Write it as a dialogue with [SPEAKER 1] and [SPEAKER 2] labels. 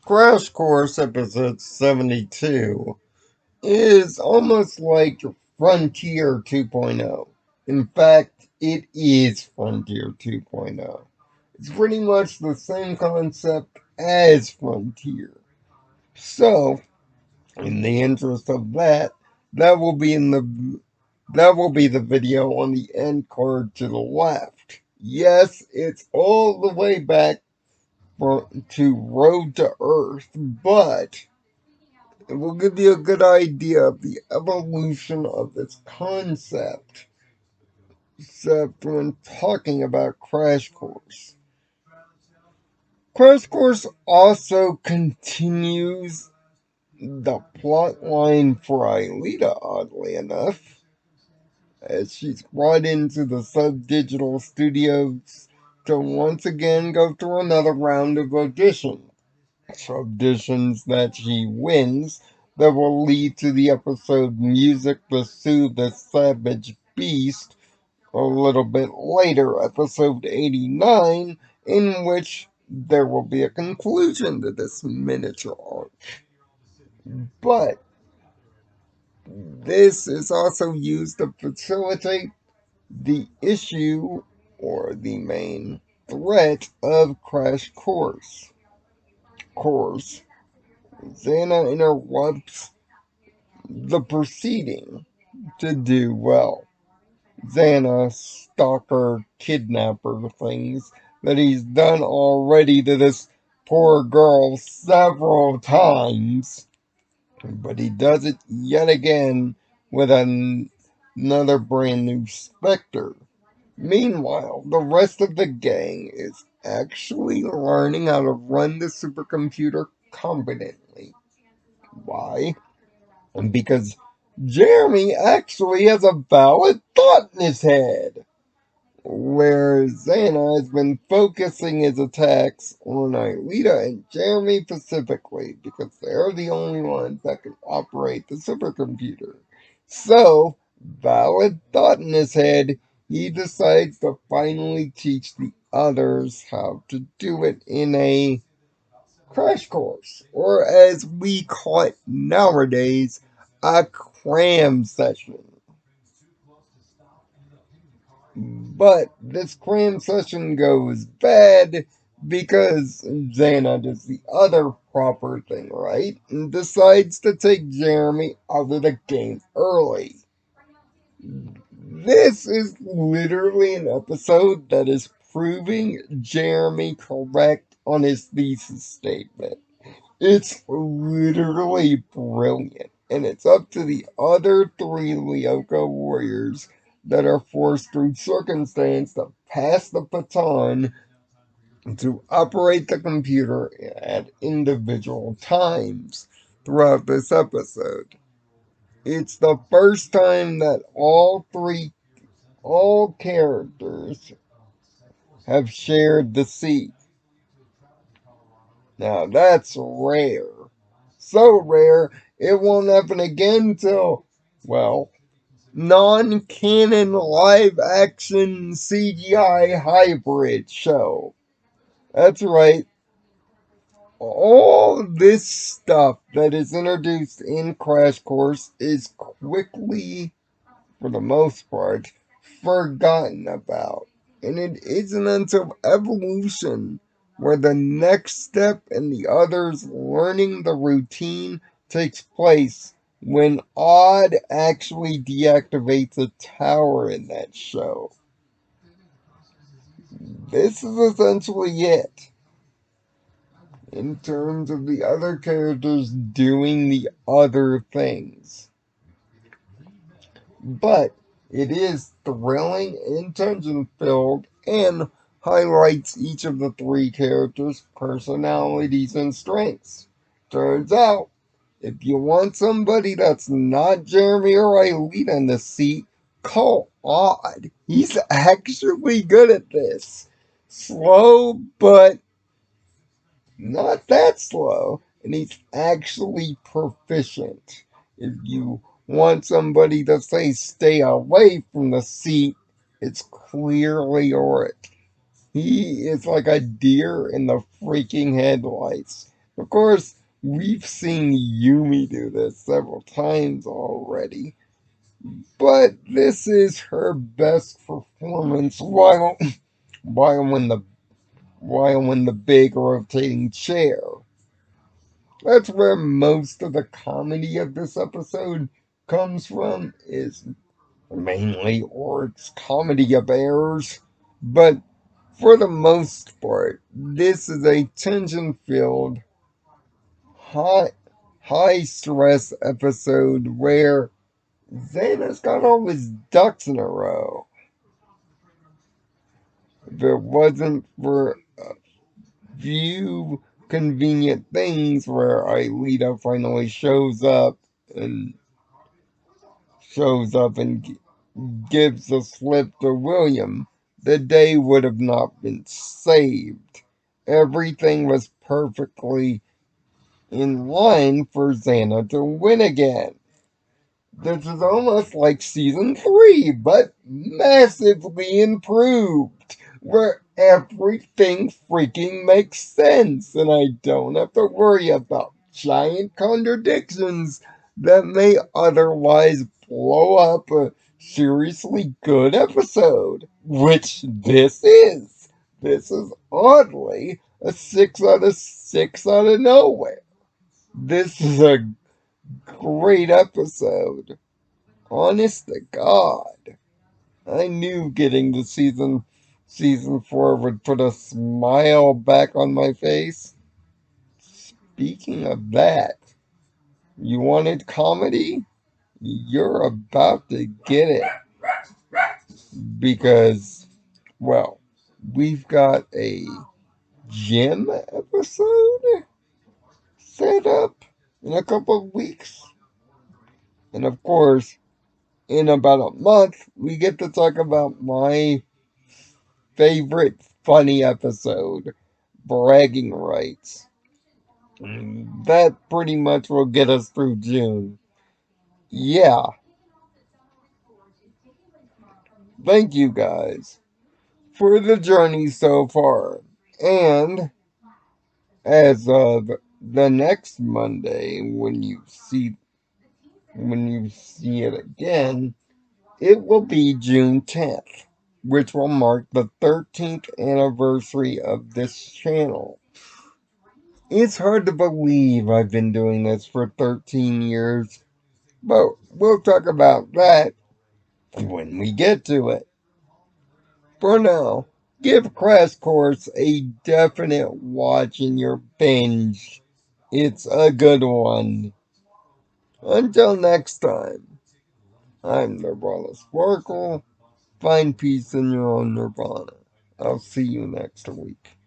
[SPEAKER 1] Crash Course episode 72 is almost like Frontier 2.0. In fact, it is Frontier 2.0. It's pretty much the same concept as Frontier. So, in the interest of that, that will be in the that will be the video on the end card to the left. Yes, it's all the way back to Road to Earth, but it will give you a good idea of the evolution of this concept. Except when talking about Crash Course. Crash Course also continues the plot line for Aelita, oddly enough, as she's brought into the sub-digital studios to once again go through another round of auditions. Auditions that she wins that will lead to the episode Music to Soothe the Savage Beast a little bit later, episode 89, in which there will be a conclusion to this miniature arc. But this is also used to facilitate the issue or the main threat of Crash Course. Xana interrupts the proceeding to do well. Xana, stalker, kidnapper things that he's done already to this poor girl several times. But he does it yet again with another brand new Spectre. Meanwhile, the rest of the gang is actually learning how to run the supercomputer competently. Why? Because Jeremie actually has a valid thought in his head. Where Xana has been focusing his attacks on Aelita and Jeremie specifically because they're the only ones that can operate the supercomputer. So, valid thought in his head, he decides to finally teach the others how to do it in a crash course, or as we call it nowadays, a cram session. But this cram session goes bad because Xana does the other proper thing, right? And decides to take Jeremie out of the game early. This is literally an episode that is proving Jeremie correct on his thesis statement. It's literally brilliant, and it's up to the other three Lyoko warriors that are forced through circumstance to pass the baton to operate the computer at individual times throughout this episode. It's the first time that all characters have shared the seat. Now that's rare. So rare, it won't happen again till, well, non-canon live-action CGI hybrid show. That's right. All this stuff that is introduced in Crash Course is quickly, for the most part, forgotten about. And it isn't until evolution where the next step in the others learning the routine takes place when Odd actually deactivates a tower in that show. This is essentially it in terms of the other characters doing the other things. But it is thrilling and tension filled and highlights each of the three characters' personalities and strengths. Turns out, if you want somebody that's not Jeremie or Aelita in the seat, call Odd. He's actually good at this. Slow, but not that slow, and he's actually proficient. If you want somebody to say stay away from the seat, it's clearly Oric. He is like a deer in the freaking headlights. Of course, we've seen Yumi do this several times already, but this is her best performance while in the while in the big rotating chair. That's where most of the comedy of this episode comes from, is mainly Oric's comedy of errors, but for the most part, this is a tension-filled, high, high-stress episode where Xana's got all his ducks in a row. If it wasn't for a few convenient things where Aelita finally and shows up and gives the slip to William, the day would have not been saved. Everything was perfectly in line for Xana to win again. This is almost like season 3, but massively improved, where everything freaking makes sense, and I don't have to worry about giant contradictions that may otherwise blow up a seriously good episode, which this is. This is oddly a 6 out of 6 out of nowhere. This is a great episode. Honest to God, I knew getting to season 4 would put a smile back on my face. Speaking of that, you wanted comedy? You're about to get it because, well, we've got a gym episode set up in a couple of weeks. And of course, in about a month, we get to talk about my favorite funny episode, bragging rights. That pretty much will get us through June. Yeah, thank you guys for the journey so far. And as of the next Monday, when you see it again, it will be June 10th, which will mark the 13th anniversary of this channel. It's hard to believe I've been doing this for 13 years, but we'll talk about that when we get to it. For now, give Crash Course a definite watch in your binge. It's a good one. Until next time, I'm Nirvana Sparkle. Find peace in your own nirvana. I'll see you next week.